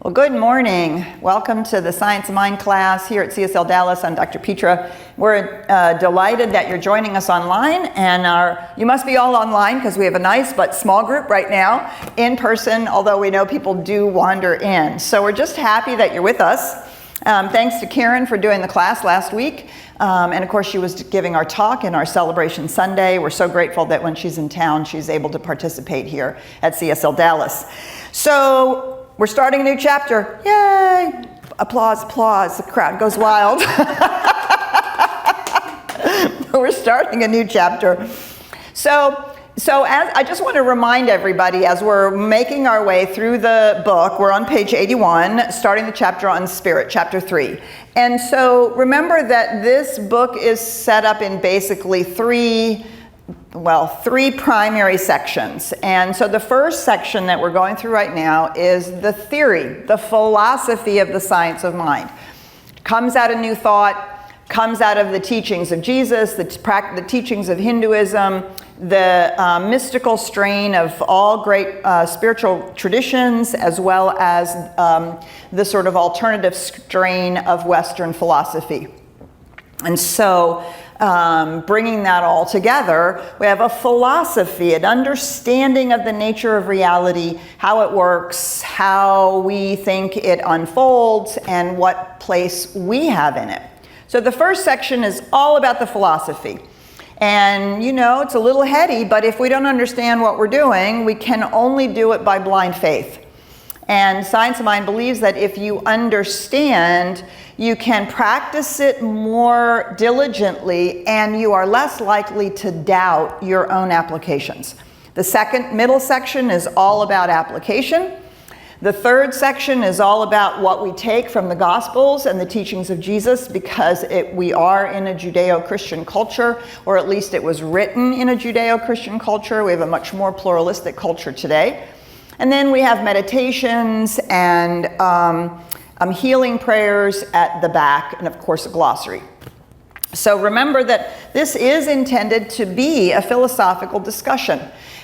Well, good morning. Welcome to the Science of Mind class here at CSLDallas. I'm Dr. Petra. We're delighted that you're joining us online, and you must be all online because we have a nice but small group right now in person, although we know people do wander in. So we're just happy that you're with us. Thanks to Karen for doing the class last week. And of course, she was giving our talk in our Celebration Sunday. We're so grateful that when she's in town, she's able to participate here at CSLDallas. So we're starting a new chapter. Yay! Applause, applause. The crowd goes wild. We're starting a new chapter. So as I just want to remind everybody, as we're making our way through the book, we're on page 81, starting the chapter on spirit, chapter 3. And so remember that this book is set up in basically three primary sections. And so the first section that we're going through right now is the theory, the philosophy of the science of mind. Comes out of New Thought, comes out of the teachings of Jesus, the teachings of Hinduism, the mystical strain of all great spiritual traditions, as well as the sort of alternative strain of Western philosophy. And so bringing that all together, we have a philosophy, an understanding of the nature of reality, how it works, how we think it unfolds, and what place we have in it. So the first section is all about the philosophy. And you know, it's a little heady, but if we don't understand what we're doing, we can only do it by blind faith. And Science of Mind believes that if you understand, you can practice it more diligently and you are less likely to doubt your own applications. The middle section is all about application. The third section is all about what we take from the Gospels and the teachings of Jesus, because we are in a Judeo-Christian culture, or at least it was written in a Judeo-Christian culture. We have a much more pluralistic culture today. And then we have meditations and healing prayers at the back, and of course a glossary. So remember that this is intended to be a philosophical discussion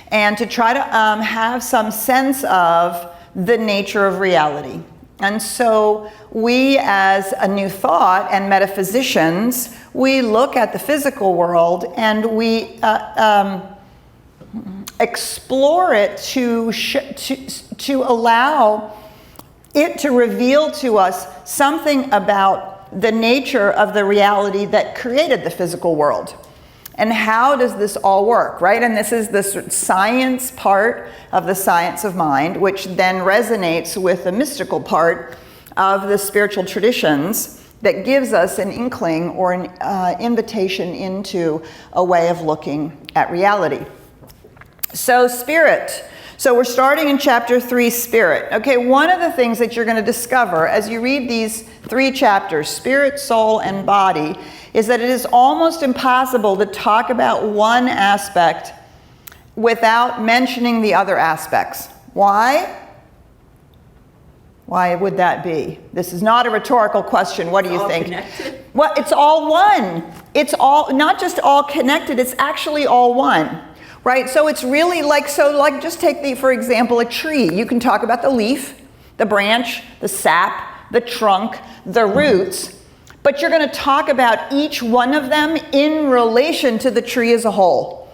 and to try to have some sense of the nature of reality. And so we, as a New Thought and metaphysicians, we look at the physical world and we explore it to allow it to reveal to us something about the nature of the reality that created the physical world. And how does this all work, right? And this is the science part of the science of mind, which then resonates with the mystical part of the spiritual traditions that gives us an inkling or an invitation into a way of looking at reality. So spirit. So we're starting in chapter 3, spirit. Okay, one of the things that you're going to discover as you read these 3 chapters, spirit, soul, and body, is that it is almost impossible to talk about one aspect without mentioning the other aspects. Why? Why would that be? This is not a rhetorical question. What do you think? Connected? Well, it's all one. It's all, not just all connected, it's actually all one. Right, so it's really like just take for example, a tree. You can talk about the leaf, the branch, the sap, the trunk, the roots, but you're going to talk about each one of them in relation to the tree as a whole.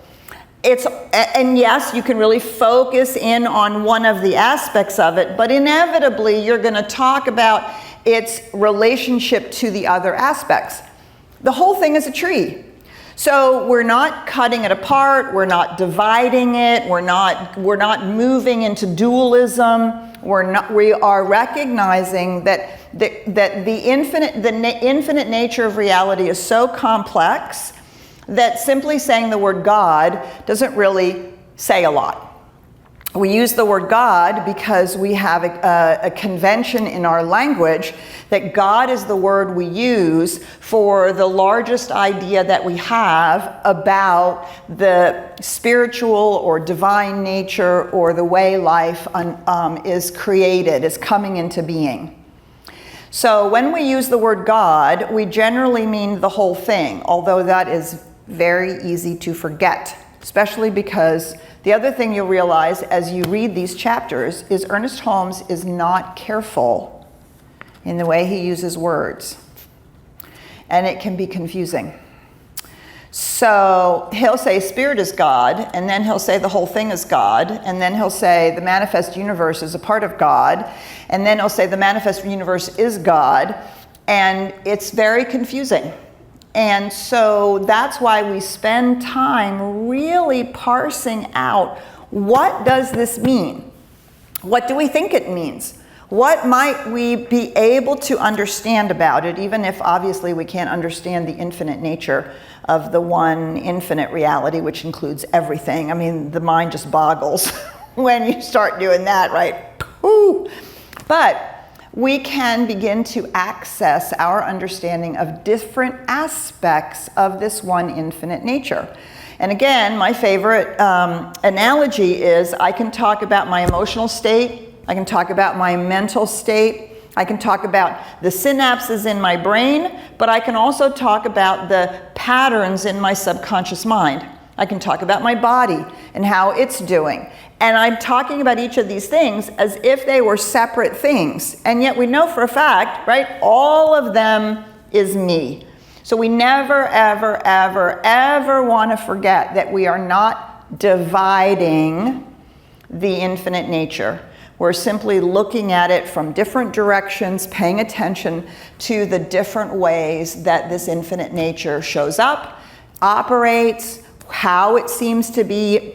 And yes, you can really focus in on one of the aspects of it, but inevitably you're going to talk about its relationship to the other aspects. The whole thing is a tree. So we're not cutting it apart, we're not dividing it, we're not moving into dualism. We are recognizing that the infinite nature of reality is so complex that simply saying the word God doesn't really say a lot. We use the word God because we have a convention in our language that God is the word we use for the largest idea that we have about the spiritual or divine nature or the way life is created, is coming into being. So when we use the word God, we generally mean the whole thing, although that is very easy to forget. especially because the other thing you'll realize as you read these chapters is Ernest Holmes is not careful in the way he uses words. And it can be confusing. So he'll say spirit is God, and then he'll say the whole thing is God, and then he'll say the manifest universe is a part of God, and then he'll say the manifest universe is God, and it's very confusing. And so that's why we spend time really parsing out, what does this mean? What do we think it means? What might we be able to understand about it, even if obviously we can't understand the infinite nature of the one infinite reality, which includes everything. I mean, the mind just boggles when you start doing that, right? Whew. But we can begin to access our understanding of different aspects of this one infinite nature. And again, my favorite analogy is I can talk about my emotional state, I can talk about my mental state, I can talk about the synapses in my brain, but I can also talk about the patterns in my subconscious mind. I can talk about my body and how it's doing. And I'm talking about each of these things as if they were separate things. And yet we know for a fact, right, all of them is me. So we never, ever, ever, ever want to forget that we are not dividing the infinite nature. We're simply looking at it from different directions, paying attention to the different ways that this infinite nature shows up, operates, how it seems to be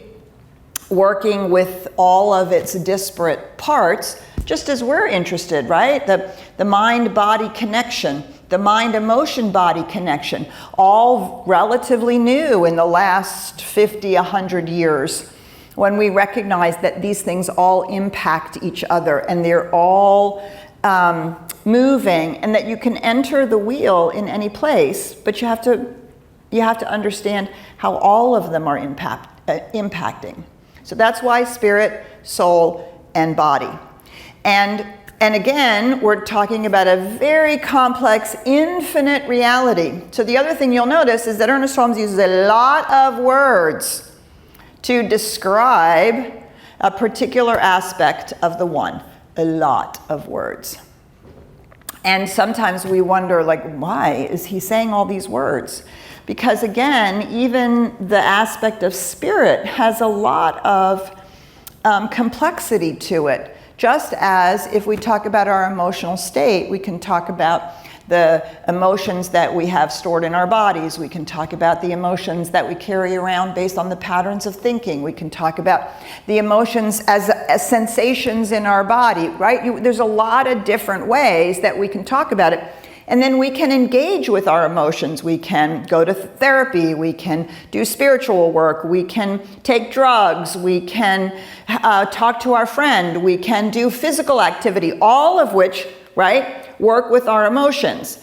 working with all of its disparate parts, just as we're interested, right? The mind-body connection, the mind-emotion-body connection, all relatively new in the last 50, 100 years, when we recognize that these things all impact each other and they're all moving, and that you can enter the wheel in any place, but you have to understand how all of them are impacting. So that's why spirit, soul, and body. And again, we're talking about a very complex, infinite reality. So the other thing you'll notice is that Ernest Holmes uses a lot of words to describe a particular aspect of the one. A lot of words. And sometimes we wonder, like, why is he saying all these words? Because again, even the aspect of spirit has a lot of complexity to it. Just as if we talk about our emotional state, we can talk about the emotions that we have stored in our bodies. We can talk about the emotions that we carry around based on the patterns of thinking. We can talk about the emotions as sensations in our body, right? There's a lot of different ways that we can talk about it. And then we can engage with our emotions. We can go to therapy. We can do spiritual work. We can take drugs. We can talk to our friend. We can do physical activity, all of which, right, work with our emotions.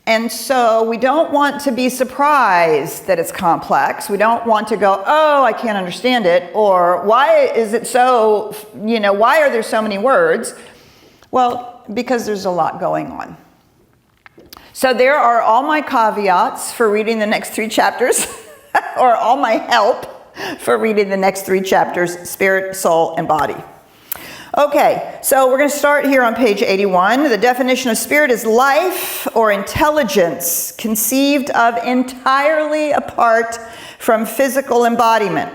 And so we don't want to be surprised that it's complex. We don't want to go, oh, I can't understand it, or why is it so, why are there so many words? Well, because there's a lot going on. So there are all my caveats for reading the next 3 chapters, or all my help for reading the next 3 chapters, spirit, soul, and body. Okay, so we're going to start here on page 81. The definition of spirit is life or intelligence conceived of entirely apart from physical embodiment.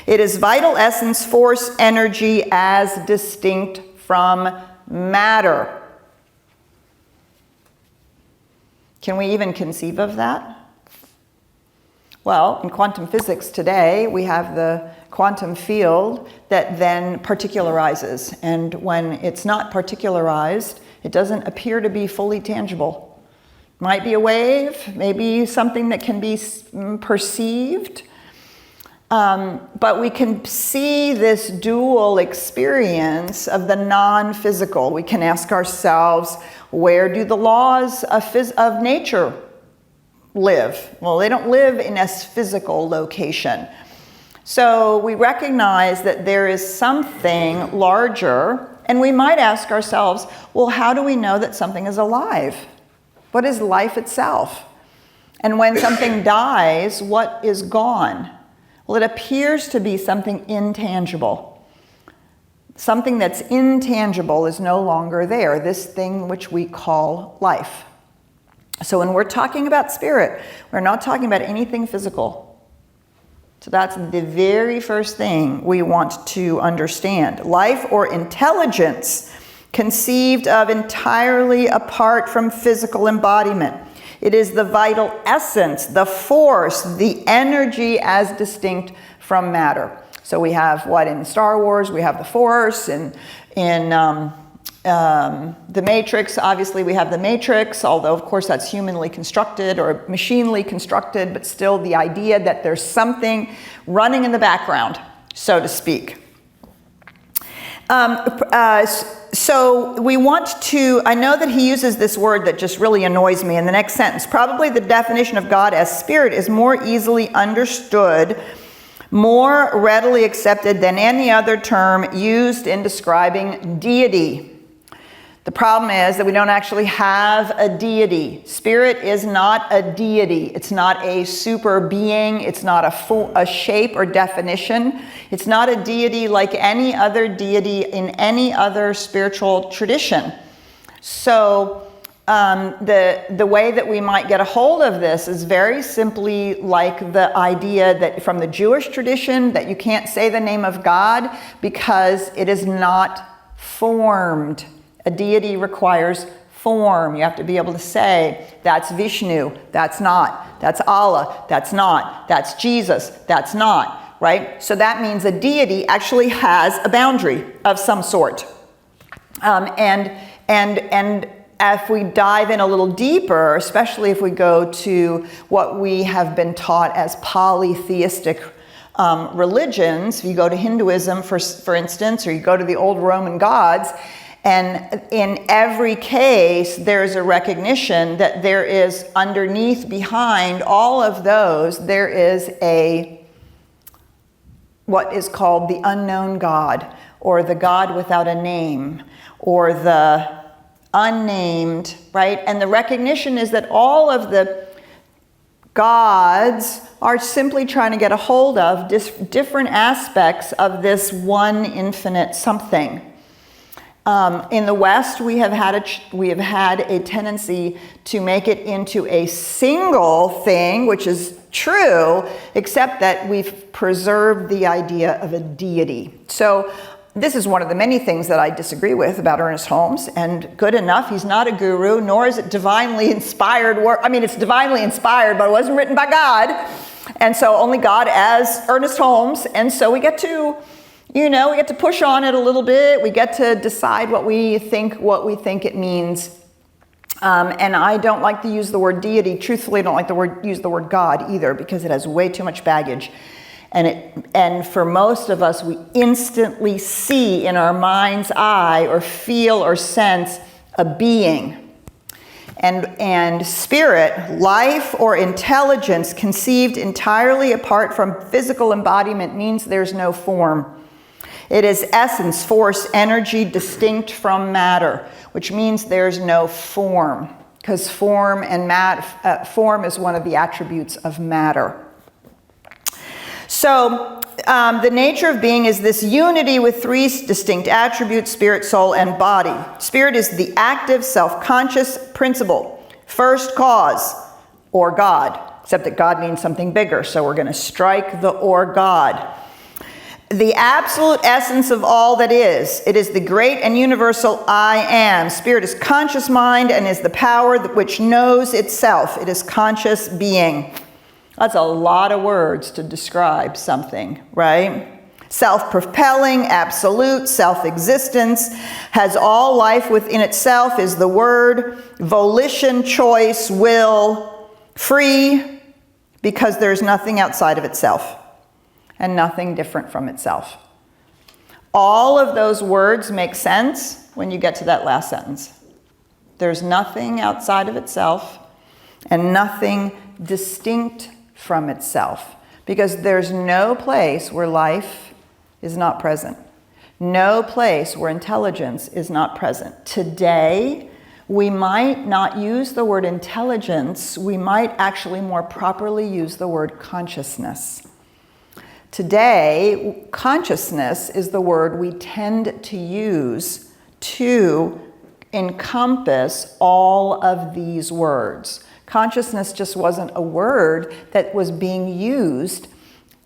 It is vital essence, force, energy as distinct from matter. Can we even conceive of that? Well, in quantum physics today, we have the quantum field that then particularizes. And when it's not particularized, it doesn't appear to be fully tangible. Might be a wave, maybe something that can be perceived. But we can see this dual experience of the non-physical. We can ask ourselves, where do the laws of nature live? Well, they don't live in a physical location. So we recognize that there is something larger, and we might ask ourselves, well, how do we know that something is alive? What is life itself? And when something dies, what is gone? Well, it appears to be something intangible. Something that's intangible is no longer there, this thing which we call life. So when we're talking about spirit, we're not talking about anything physical. So that's the very first thing we want to understand. Life or intelligence conceived of entirely apart from physical embodiment. It is the vital essence, the force, the energy as distinct from matter. So we have what in Star Wars, we have the force, and in the Matrix, obviously we have the Matrix, although of course that's humanly constructed or machinely constructed, but still the idea that there's something running in the background, so to speak. So we want to, I know that he uses this word that just really annoys me in the next sentence. Probably the definition of God as spirit is more easily understood, more readily accepted than any other term used in describing deity. The problem is that we don't actually have a deity. Spirit is not a deity. It's not a super being. It's not a shape or definition. It's not a deity like any other deity in any other spiritual tradition. So the way that we might get a hold of this is very simply like the idea that from the Jewish tradition that you can't say the name of God because it is not formed. A deity requires form. You have to be able to say, that's Vishnu, that's not. That's Allah, that's not. That's Jesus, that's not. Right? So that means a deity actually has a boundary of some sort. And if we dive in a little deeper, especially if we go to what we have been taught as polytheistic religions, if you go to Hinduism, for instance, or you go to the old Roman gods, and in every case, there's a recognition that there is underneath, behind all of those, there is what is called the unknown God, or the God without a name, or the unnamed, right? And the recognition is that all of the gods are simply trying to get a hold of different aspects of this one infinite something. In the West, we have had a tendency to make it into a single thing, which is true, except that we've preserved the idea of a deity. So this is one of the many things that I disagree with about Ernest Holmes, and good enough, he's not a guru, nor is it divinely inspired work. I mean, it's divinely inspired, but it wasn't written by God, and so only God as Ernest Holmes, and so we get to we get to push on it a little bit. We get to decide what we think it means. And I don't like to use the word deity. Truthfully, I don't like to use the word God either, because it has way too much baggage. And for most of us, we instantly see in our mind's eye or feel or sense a being. And spirit, life or intelligence conceived entirely apart from physical embodiment means there's no form. It is essence, force, energy distinct from matter, which means there's no form, because form is one of the attributes of matter. So the nature of being is this unity with three distinct attributes: spirit, soul, and body. Spirit is the active, self-conscious principle, first cause, or God, except that God means something bigger, so we're going to strike the or God. The absolute essence of all that is. It is the great and universal I am. Spirit is conscious mind and is the power which knows itself. It is conscious being. That's a lot of words to describe something, right? Self-propelling, absolute, self-existence, has all life within itself, is the word, volition, choice, will, free, because there's nothing outside of itself and nothing different from itself. All of those words make sense when you get to that last sentence. There's nothing outside of itself and nothing distinct from itself, because there's no place where life is not present. No place where intelligence is not present. Today, we might not use the word intelligence. We might actually more properly use the word consciousness. Today, consciousness is the word we tend to use to encompass all of these words. Consciousness just wasn't a word that was being used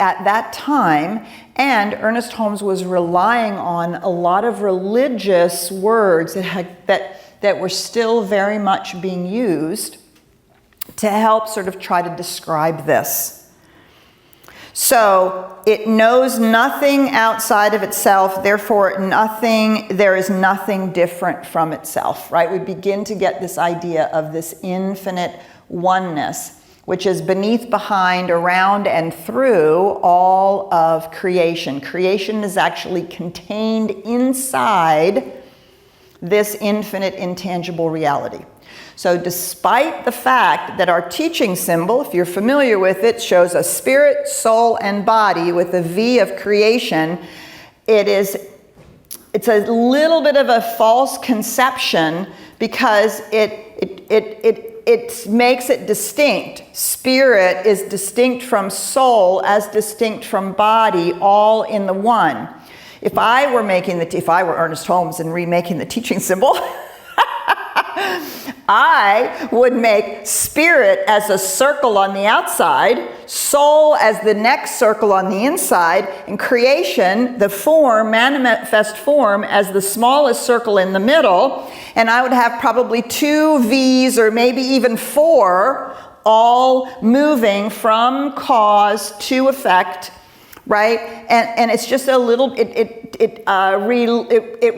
at that time, and Ernest Holmes was relying on a lot of religious words that were still very much being used to help sort of try to describe this. So it knows nothing outside of itself, therefore there is nothing different from itself, right? We begin to get this idea of this infinite oneness, which is beneath, behind, around, and through all of creation. Creation is actually contained inside this infinite, intangible reality. So despite the fact that our teaching symbol, if you're familiar with it, shows a spirit, soul, and body with a V of creation, it's a little bit of a false conception because it makes it distinct. Spirit is distinct from soul as distinct from body, all in the one. If I were Ernest Holmes and remaking the teaching symbol, I would make spirit as a circle on the outside, soul as the next circle on the inside, and creation, the form, manifest form, as the smallest circle in the middle. And I would have probably 2 V's or maybe even 4, all moving from cause to effect, right? And it's just a little, it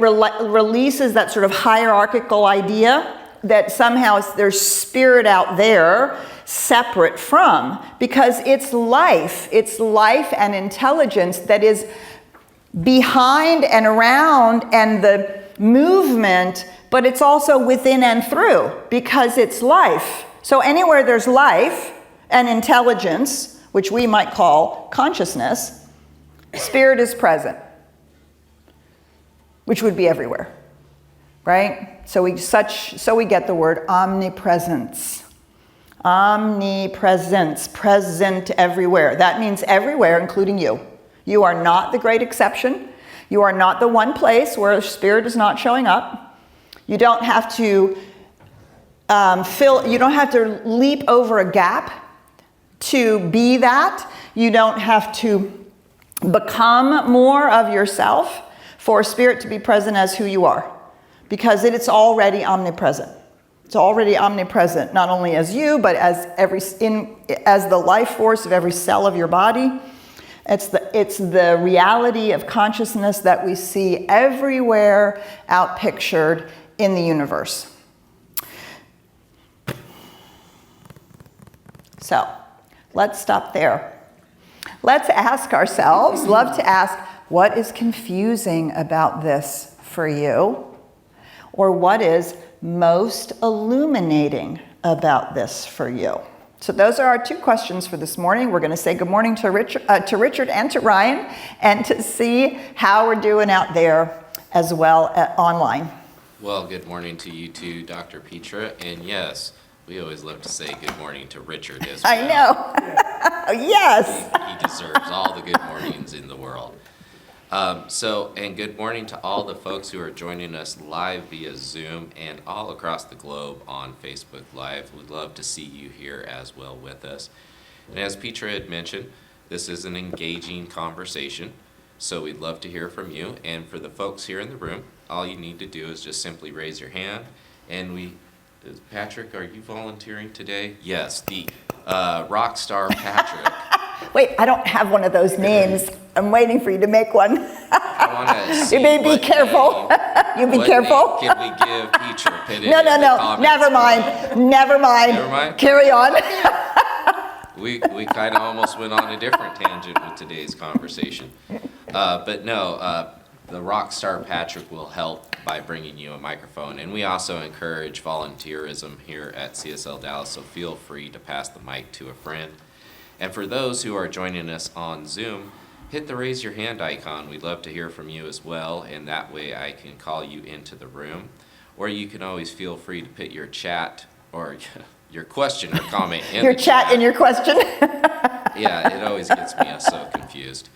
releases that sort of hierarchical idea that somehow there's spirit out there separate from, because it's life and intelligence that is behind and around and the movement, but it's also within and through because it's life. So anywhere there's life and intelligence, which we might call consciousness, spirit is present, which would be everywhere. Right? So we get the word omnipresence. Omnipresence, present everywhere. That means everywhere, including you. You are not the great exception. You are not the one place where spirit is not showing up. You don't have to you don't have to leap over a gap to be that. You don't have to become more of yourself for spirit to be present as who you are. Because it's already omnipresent. It's already omnipresent, not only as you, but as the life force of every cell of your body. It's the reality of consciousness that we see everywhere outpictured in the universe. So, let's stop there. Let's ask ourselves, love to ask, what is confusing about this for you? Or what is most illuminating about this for you? So those are our 2 questions for this morning. We're going to say good morning to Richard and to Ryan, and to see how we're doing out there as well online. Well, good morning to you too, Dr. Petra. And yes, we always love to say good morning to Richard as well. I know. Yes. He deserves all the good mornings in the world. And good morning to all the folks who are joining us live via Zoom and all across the globe on Facebook Live. We'd love to see you here as well with us. And as Petra had mentioned, this is an engaging conversation, so we'd love to hear from you. And for the folks here in the room, all you need to do is just simply raise your hand. And Patrick, are you volunteering today? Yes, the rock star Patrick. Wait, I don't have one of those names. I'm waiting for you to make one. I want to see. You may be careful. You be careful. Can we give Petra? No. Never mind. Carry on. We kind of almost went on a different tangent with today's conversation. But no, the rock star Patrick will help by bringing you a microphone. And we also encourage volunteerism here at CSLDallas, so feel free to pass the mic to a friend. And for those who are joining us on Zoom, hit the raise your hand icon. We'd love to hear from you as well, and that way I can call you into the room. Or you can always feel free to put your chat or your question or comment in your chat and your question. Yeah, it always gets me so confused.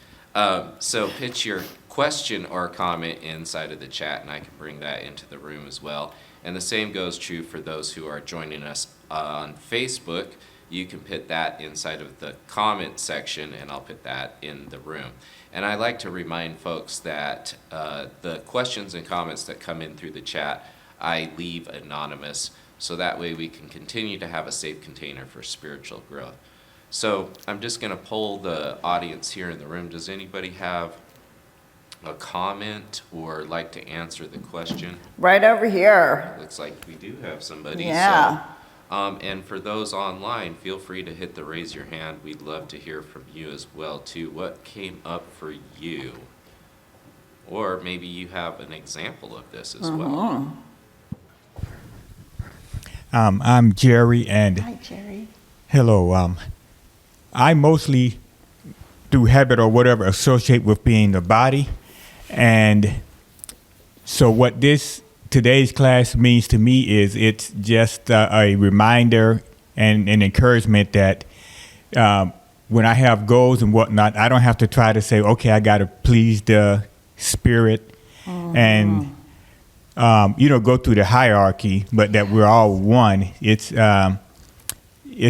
So pitch your question or comment inside of the chat, and I can bring that into the room as well. And the same goes true for those who are joining us on Facebook. You can put that inside of the comment section, and I'll put that in the room. And I like to remind folks that the questions and comments that come in through the chat, I leave anonymous, so that way we can continue to have a safe container for spiritual growth. So I'm just going to poll the audience here in the room. Does anybody have a comment or like to answer the question? Right over here. Looks like we do have somebody. Yeah. So, and for those online, feel free to hit the raise your hand. We'd love to hear from you as well too. What came up for you? Or maybe you have an example of this as well. I'm Jerry, and Hi, Jerry. hello. I mostly, through habit or whatever, associate with being the body, and so what today's class means to me is it's just a reminder and an encouragement that when I have goals and whatnot, I don't have to try to say, okay, I got to please the spirit and go through the hierarchy, but that we're all one. It's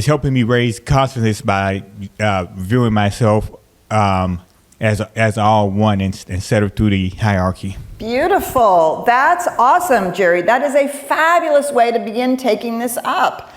helping me raise confidence by viewing myself as all one instead of through the hierarchy. Beautiful. That's awesome, Jerry. That is a fabulous way to begin taking this up,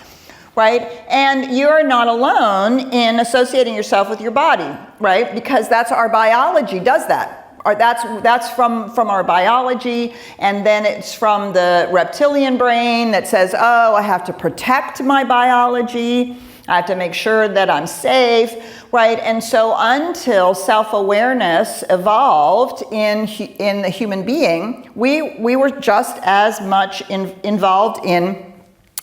right? And you're not alone in associating yourself with your body, right? Because that's our biology does that. Or that's from our biology, and then it's from the reptilian brain that says, oh, I have to protect my biology. I have to make sure that I'm safe, right? And so until self-awareness evolved in the human being, we were just as much involved in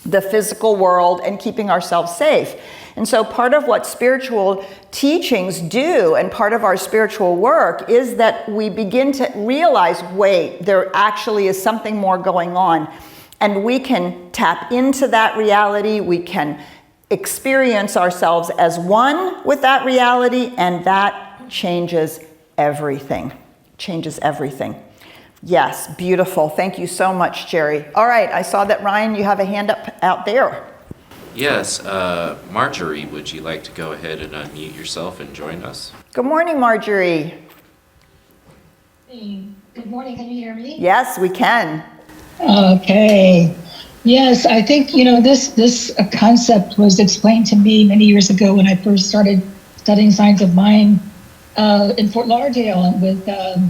the physical world and keeping ourselves safe. And so part of what spiritual teachings do, and part of our spiritual work, is that we begin to realize, wait, there actually is something more going on. And we can tap into that reality, we can experience ourselves as one with that reality, and that changes everything. Changes everything. Yes, beautiful. Thank you so much, Jerry. All right, I saw that, Ryan, you have a hand up out there. Yes, Marjorie, would you like to go ahead and unmute yourself and join us? Good morning, Marjorie. Hey, good morning. Can you hear me? Yes, we can. Okay. Yes, I think, this concept was explained to me many years ago when I first started studying science of mind in Fort Lauderdale with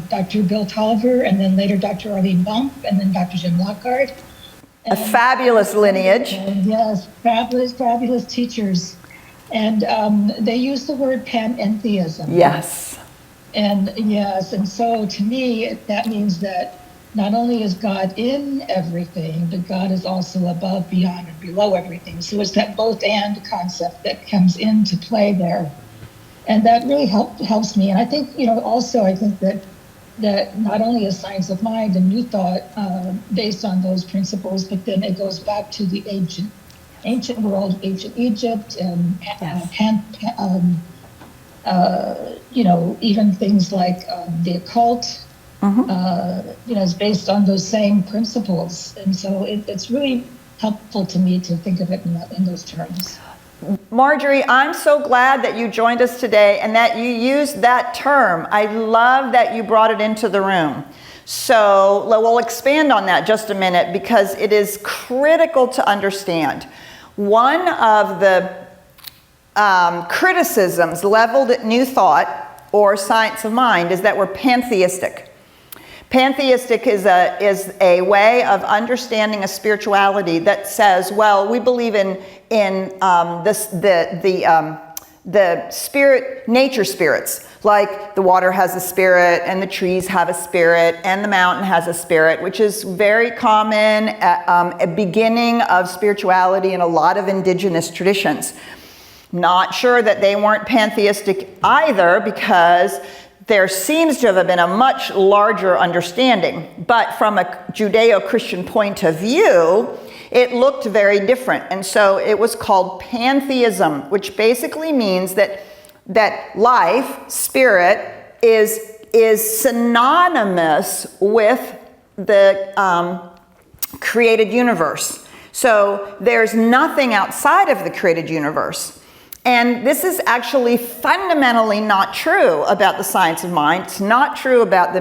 Dr. Bill Tolliver, and then later Dr. Arlene Bump, and then Dr. Jim Lockhart. A fabulous lineage. Yes, fabulous teachers. And they use the word panentheism. Yes. And yes, and so to me, that means that not only is God in everything, but God is also above, beyond, and below everything. So it's that both and concept that comes into play there. And that really helps me. And I think, also I think that not only is science of mind and new thought based on those principles, but then it goes back to the ancient world, ancient Egypt, and even things like the occult, is based on those same principles. And so it's really helpful to me to think of it in those terms. Marjorie, I'm so glad that you joined us today and that you used that term. I love that you brought it into the room. So we'll expand on that just a minute because it is critical to understand. One of the criticisms leveled at New Thought or Science of Mind is that we're pantheistic. Pantheistic is a way of understanding a spirituality that says, well, we believe in the spirit, nature spirits, like the water has a spirit and the trees have a spirit and the mountain has a spirit, which is very common at a beginning of spirituality in a lot of indigenous traditions. Not sure that they weren't pantheistic either, because there seems to have been a much larger understanding. But from a Judeo-Christian point of view, it looked very different. And so it was called pantheism, which basically means that that life, spirit, is synonymous with the created universe. So there's nothing outside of the created universe. And this is actually fundamentally not true about the science of mind. It's not true about the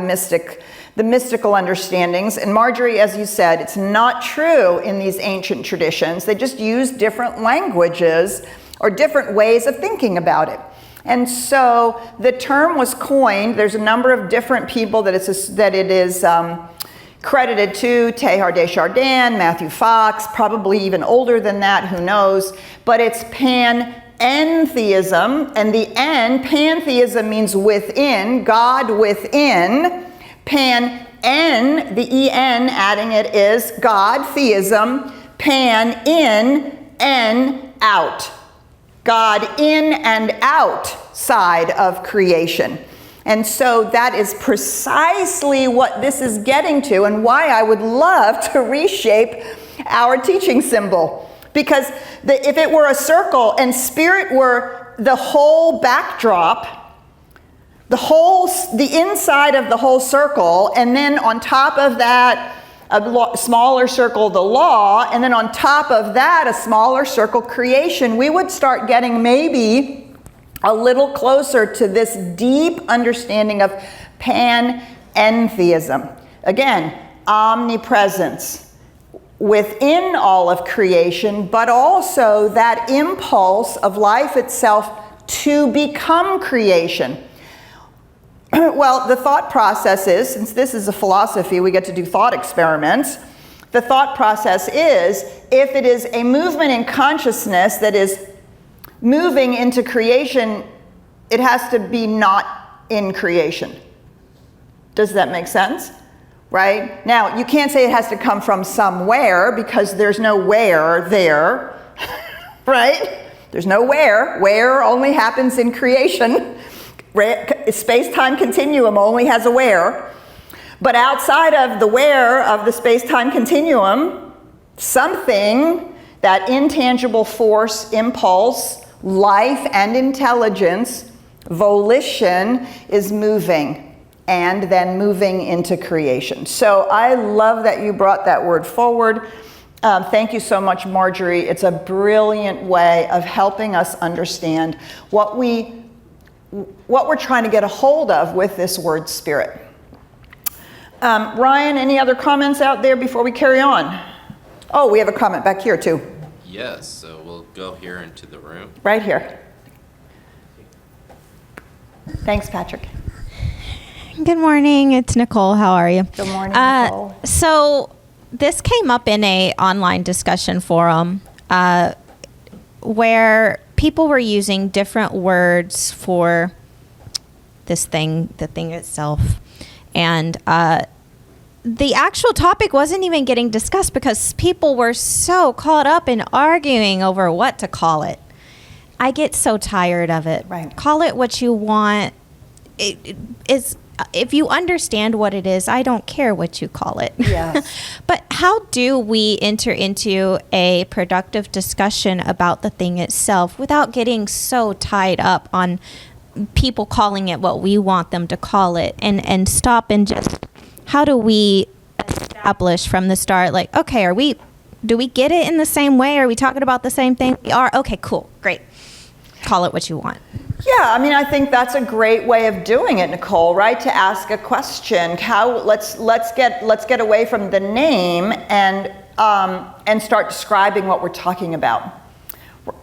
mystical understandings. And Marjorie, as you said, it's not true in these ancient traditions. They just use different languages or different ways of thinking about it. And so the term was coined. There's a number of different people that it is credited to: Teilhard de Chardin, Matthew Fox, probably even older than that, who knows. But it's pantheism, and the N, pantheism means within, God within. Pan-en, the E-N, adding it is God, theism. Pan-in, N, out. God in and outside of creation. And so that is precisely what this is getting to, and why I would love to reshape our teaching symbol. Because if it were a circle and spirit were the whole backdrop, the inside of the whole circle, and then on top of that, a smaller circle, the law, and then on top of that, a smaller circle, creation, we would start getting maybe a little closer to this deep understanding of panentheism. Again, omnipresence within all of creation, but also that impulse of life itself to become creation. Well, the thought process is, since this is a philosophy, we get to do thought experiments. The thought process is, if it is a movement in consciousness that is moving into creation, it has to be not in creation. Does that make sense? Right? Now, you can't say it has to come from somewhere, because there's no where there, right? There's no where. Where only happens in creation. Space-time continuum only has a where. But outside of the where of the space-time continuum, something, that intangible force, impulse, life and intelligence, volition, is moving, and then moving into creation. So I love that you brought that word forward. Thank you so much, Marjorie. It's a brilliant way of helping us understand what we're trying to get a hold of with this word spirit. Ryan, any other comments out there before we carry on? Oh, we have a comment back here too. Yes, so we'll go here into the room. Right here. Thanks, Patrick. Good morning, it's Nicole. How are you? Good morning, Nicole. So this came up in a online discussion forum where people were using different words for this thing, the thing itself. And the actual topic wasn't even getting discussed because people were so caught up in arguing over what to call it. I get so tired of it. Right. Call it what you want. It is, if you understand what it is, I don't care what you call it. Yes. But how do we enter into a productive discussion about the thing itself without getting so tied up on people calling it what we want them to call it, and stop and just, how do we establish from the start, like, okay, do we get it in the same way? Are we talking about the same thing? We are. Okay, cool, great. Call it what you want. Yeah, I mean, I think that's a great way of doing it, Nicole, right? To ask a question. Let's get away from the name and start describing what we're talking about.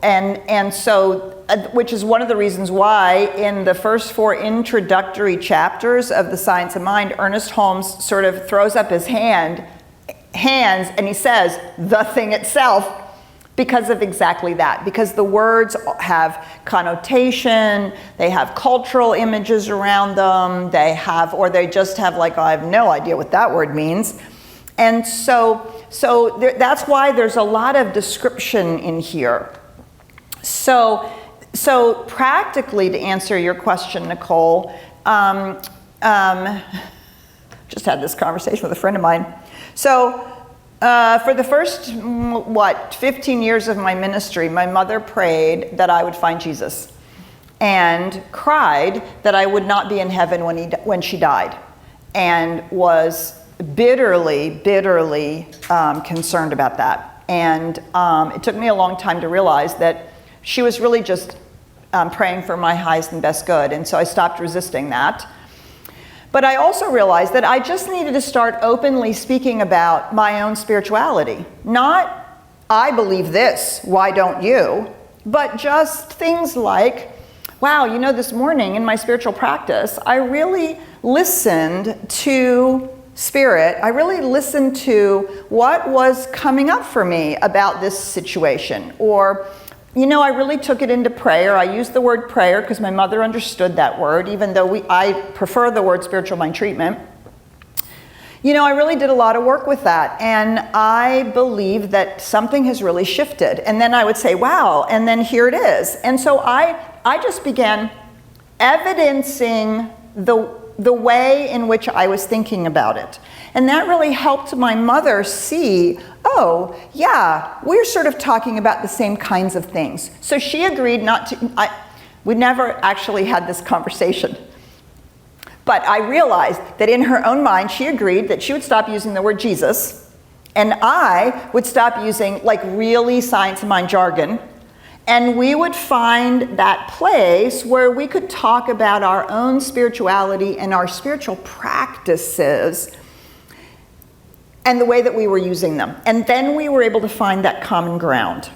And so, which is one of the reasons why in the first 4 introductory chapters of The Science of Mind, Ernest Holmes sort of throws up his hands and he says, the thing itself, because of exactly that. Because the words have connotation, they have cultural images around them, they just have like, I have no idea what that word means. And so that's why there's a lot of description in here. So practically, to answer your question, Nicole, just had this conversation with a friend of mine. So for the first, 15 years of my ministry, my mother prayed that I would find Jesus. and cried that I would not be in heaven when she died, and was bitterly concerned about that. And it took me a long time to realize that she was really just praying for my highest and best good, and so I stopped resisting that. But I also realized that I just needed to start openly speaking about my own spirituality. Not, I believe this, why don't you? But just things like, wow, you know, this morning in my spiritual practice, I really listened to Spirit. I really listened to what was coming up for me about this situation. Or, you know, I really took it into prayer. I used the word prayer because my mother understood that word, even though I prefer the word spiritual mind treatment. You know, I really did a lot of work with that, and I believe that something has really shifted. And then I would say, wow, and then here it is. And so I just began evidencing the way in which I was thinking about it. And that really helped my mother see, oh, yeah, we're sort of talking about the same kinds of things. So she agreed not to, we never actually had this conversation. But I realized that in her own mind, she agreed that she would stop using the word Jesus, and I would stop using like really science and mind jargon, and we would find that place where we could talk about our own spirituality and our spiritual practices and the way that we were using them. And then we were able to find that common ground.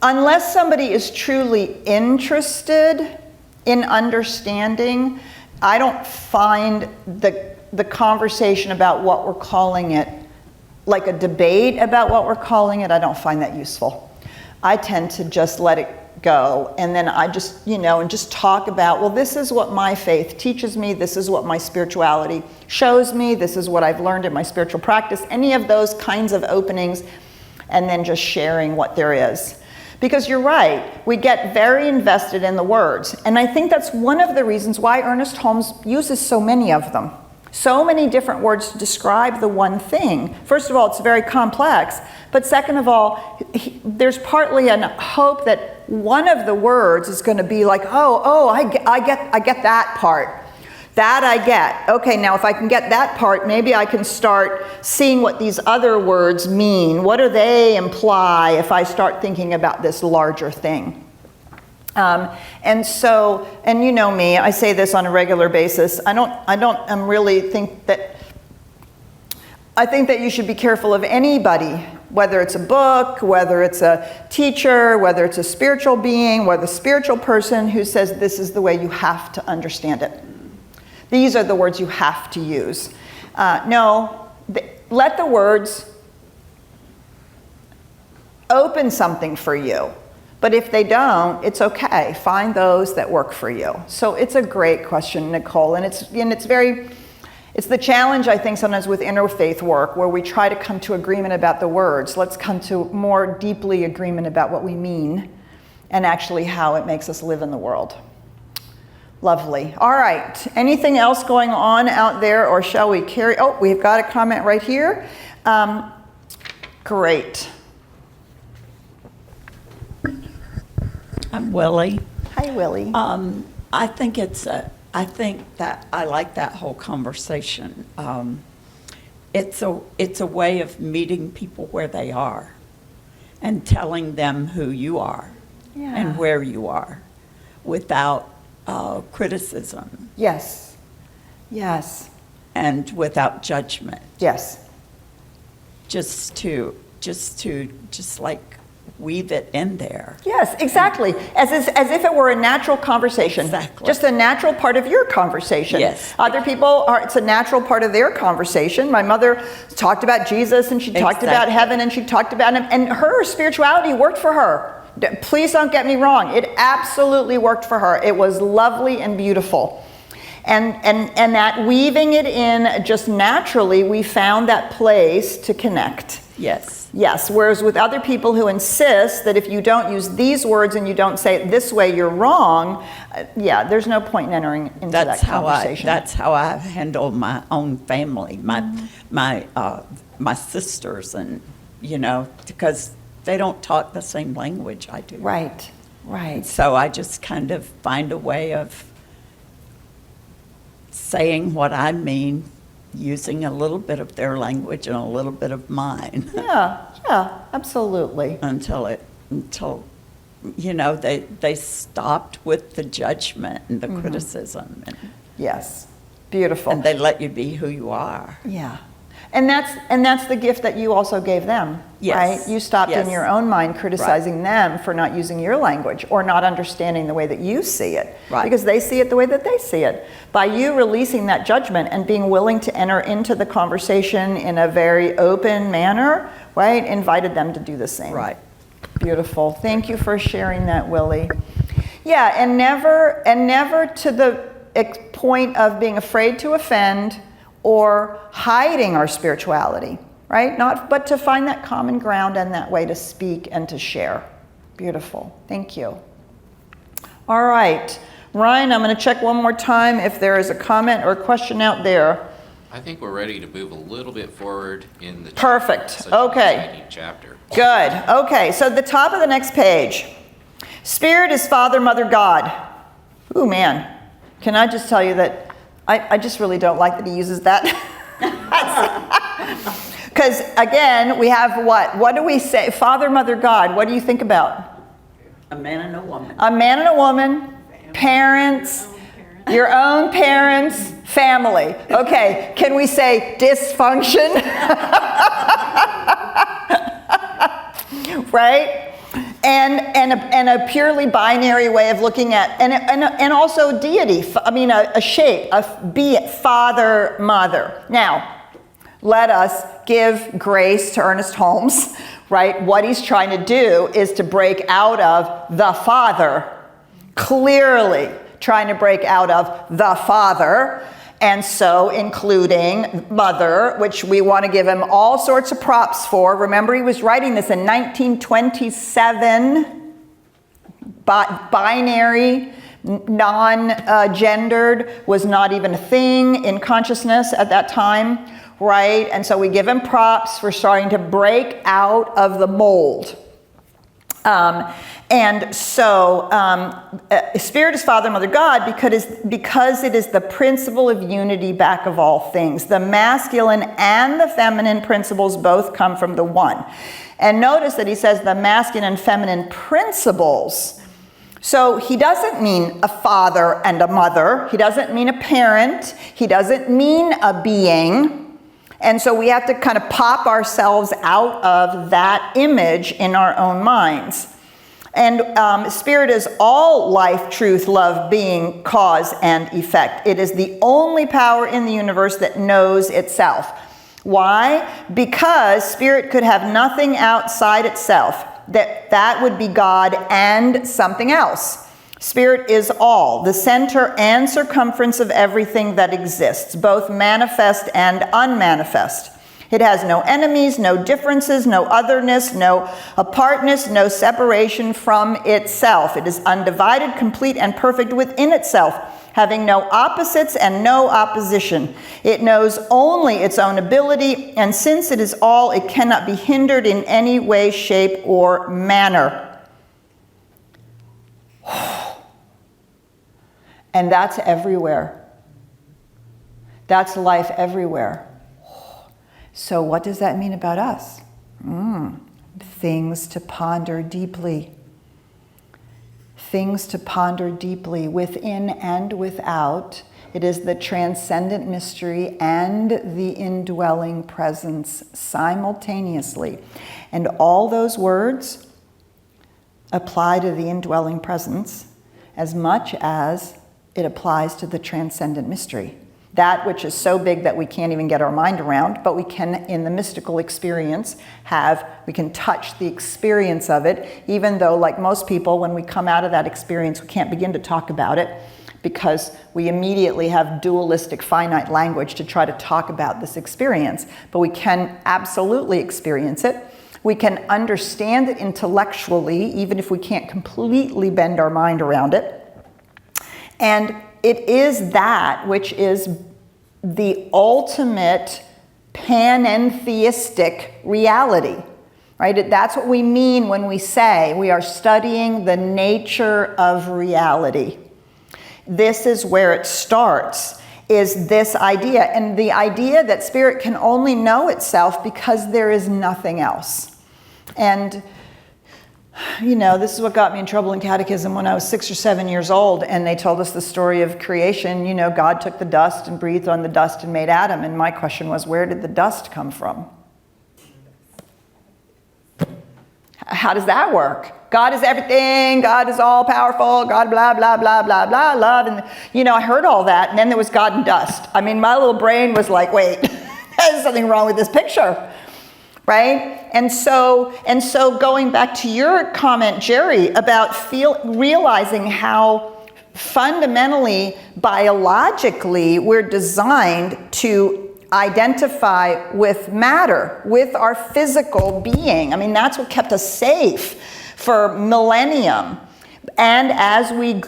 Unless somebody is truly interested in understanding, I don't find the conversation about what we're calling it, like a debate about what we're calling it, I don't find that useful. I tend to just let it go, and then I just, you know, and just talk about, well, this is what my faith teaches me, this is what my spirituality shows me, this is what I've learned in my spiritual practice, any of those kinds of openings, and then just sharing what there is. Because you're right, we get very invested in the words, and I think that's one of the reasons why Ernest Holmes uses so many of them. So many different words to describe the one thing. First of all, it's very complex, but second of all, there's partly a hope that one of the words is going to be like, I get that part. That I get. Okay, now if I can get that part, maybe I can start seeing what these other words mean. What do they imply if I start thinking about this larger thing? And so, and you know me, I say this on a regular basis. I really think that you should be careful of anybody, whether it's a book, whether it's a teacher, whether it's a spiritual being, whether a spiritual person who says this is the way you have to understand it. These are the words you have to use. Let the words open something for you. But if they don't, it's okay. Find those that work for you. So it's a great question, Nicole, and it's the challenge, I think, sometimes with interfaith work, where we try to come to agreement about the words. Let's come to more deeply agreement about what we mean and actually how it makes us live in the world. Lovely. All right. Anything else going on out there, or shall we carry? Oh, we've got a comment right here. Great. I'm Willie. Hi, Willie. I think that I like that whole conversation. It's a way of meeting people where they are and telling them who you are and where you are without criticism. Yes. Yes. And without judgment. Yes. Just like weave it in there. Yes, exactly. As if it were a natural conversation. Exactly. Just a natural part of your conversation. Yes. Other people it's a natural part of their conversation. My mother talked about Jesus, and she talked about heaven, and she talked about him, and her spirituality worked for her. Please don't get me wrong. It absolutely worked for her. It was lovely and beautiful. And that weaving it in just naturally, we found that place to connect. Yes. Yes, whereas with other people who insist that if you don't use these words and you don't say it this way, you're wrong, there's no point in entering into that conversation. That's how I handle my own family, my sisters, and because they don't talk the same language I do. Right. Right. So I just kind of find a way of saying what I mean, using a little bit of their language and a little bit of mine. Yeah, absolutely. until they stopped with the judgment and the criticism, Yes, beautiful. and they let you be who you are. Yeah. And that's the gift that you also gave them, Yes. right? You stopped in Yes. your own mind criticizing them for not using your language or not understanding the way that you see it. Right. Because they see it the way that they see it. By you releasing that judgment and being willing to enter into the conversation in a very open manner, right? Invited them to do the same. Right. Beautiful. Thank you for sharing that, Willie. Yeah, and never to the point of being afraid to offend or hiding our spirituality, right? But to find that common ground and that way to speak and to share. Beautiful. Thank you. All right. Ryan, I'm going to check one more time if there is a comment or a question out there. I think we're ready to move a little bit forward in the Perfect. Such an Okay. exciting chapter. Good. Okay, so the top of the next page. Spirit is Father, Mother, God. Ooh, man. Can I just tell you that I just really don't like that he uses that. Because, again, we have what? What do we say? Father, Mother, God. What do you think about? A man and a woman. A man and a woman, parents, your own parents, family. Okay, can we say dysfunction? Right? And a purely binary way of looking at, and also deity, a shape, be it father, mother. Now, let us give grace to Ernest Holmes, right? What he's trying to do is to break out of the father, clearly trying to break out of the father, and so including mother, which we want to give him all sorts of props for. Remember, he was writing this in 1927, binary, non-gendered was not even a thing in consciousness at that time, right? And so we give him props for starting to break out of the mold. Spirit is Father, Mother, God, because it is the principle of unity back of all things. The masculine and the feminine principles both come from the one. And notice that he says the masculine and feminine principles. So he doesn't mean a father and a mother. He doesn't mean a parent. He doesn't mean a being. And so we have to kind of pop ourselves out of that image in our own minds. And spirit is all life, truth, love, being, cause, and effect. It is the only power in the universe that knows itself. Why? Because spirit could have nothing outside itself. That would be God and something else. Spirit is all, the center and circumference of everything that exists, both manifest and unmanifest. It has no enemies, no differences, no otherness, no apartness, no separation from itself. It is undivided, complete, and perfect within itself, having no opposites and no opposition. It knows only its own ability, and since it is all, it cannot be hindered in any way, shape, or manner. And that's everywhere. That's life everywhere. So what does that mean about us? Things to ponder deeply. Things to ponder deeply within and without. It is the transcendent mystery and the indwelling presence simultaneously. And all those words apply to the indwelling presence as much as it applies to the transcendent mystery. That which is so big that we can't even get our mind around, but we can, in the mystical experience, we can touch the experience of it, even though, like most people, when we come out of that experience, we can't begin to talk about it because we immediately have dualistic, finite language to try to talk about this experience. But we can absolutely experience it. We can understand it intellectually, even if we can't completely bend our mind around it. And it is that which is the ultimate panentheistic reality, right? That's what we mean when we say we are studying the nature of reality. This is where it starts, is this idea, and the idea that spirit can only know itself because there is nothing else. And this is what got me in trouble in catechism when I was 6 or 7 years old, and they told us the story of creation. God took the dust and breathed on the dust and made Adam, and my question was, where did the dust come from? How does that work? God is everything, God is all powerful, God blah, blah, blah, blah, blah, love. And, I heard all that, and then there was God and dust. I mean, my little brain was like, wait, there's something wrong with this picture. Right? And so going back to your comment, Jerry, about realizing how fundamentally, biologically, we're designed to identify with matter, with our physical being. I mean, that's what kept us safe for millennium. And as we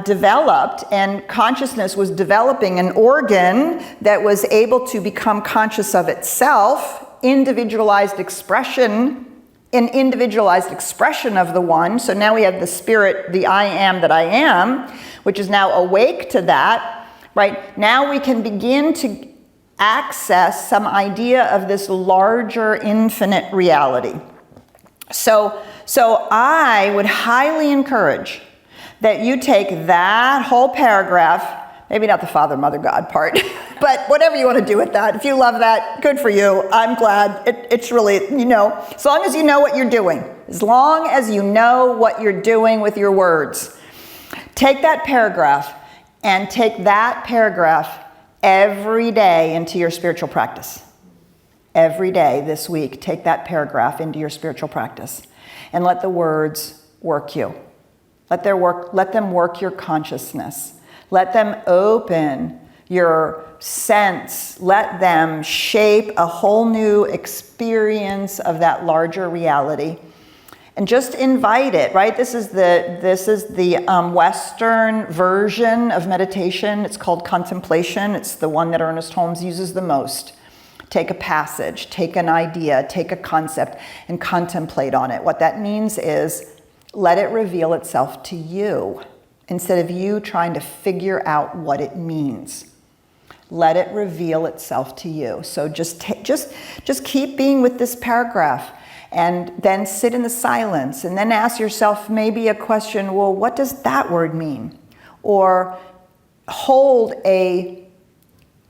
developed, and consciousness was developing an organ that was able to become conscious of itself, individualized expression of the one. So now we have the spirit, the I am that I am, which is now awake to that, right? Now we can begin to access some idea of this larger infinite reality. So I would highly encourage that you take that whole paragraph, maybe not the Father, Mother, God part, but whatever you want to do with that. If you love that, good for you. I'm glad. It's really, as long as you know what you're doing, as long as you know what you're doing with your words, take that paragraph and take that paragraph every day into your spiritual practice. Every day this week, take that paragraph into your spiritual practice and let the words work you. Let them work your consciousness. Let them open your sense. Let them shape a whole new experience of that larger reality. And just invite it, right? This is the Western version of meditation. It's called contemplation. It's the one that Ernest Holmes uses the most. Take a passage, take an idea, take a concept, and contemplate on it. What that means is let it reveal itself to you instead of you trying to figure out what it means. Let it reveal itself to you. So just keep being with this paragraph, and then sit in the silence, and then ask yourself maybe a question, well, what does that word mean? Or hold a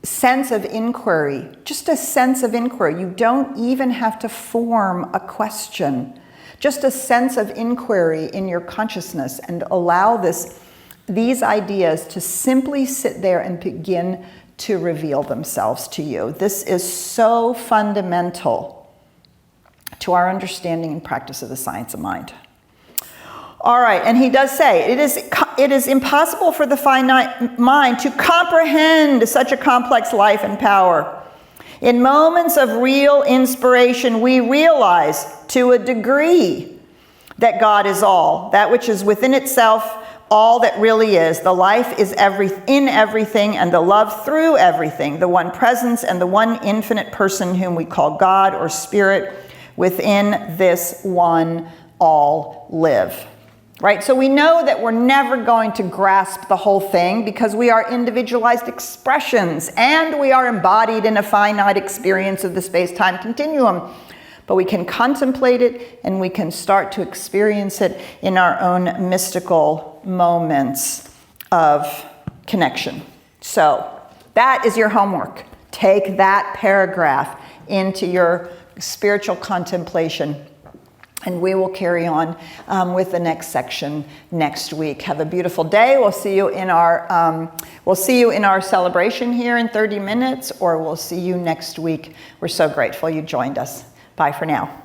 sense of inquiry, just a sense of inquiry. You don't even have to form a question, just a sense of inquiry in your consciousness, and allow these ideas to simply sit there and begin to reveal themselves to you. This is so fundamental to our understanding and practice of the science of mind. All right, and he does say, it is impossible for the finite mind to comprehend such a complex life and power. In moments of real inspiration, we realize to a degree that God is all, that which is within itself, all that really is. The life is in everything, and the love through everything, the one presence and the one infinite person whom we call God or Spirit. Within this one all live. Right? So we know that we're never going to grasp the whole thing because we are individualized expressions and we are embodied in a finite experience of the space-time continuum. But we can contemplate it and we can start to experience it in our own mystical moments of connection. So that is your homework. Take that paragraph into your spiritual contemplation, and we will carry on with the next section next week. Have a beautiful day. We'll see you in our celebration here in 30 minutes, or we'll see you next week. We're so grateful you joined us. Bye for now.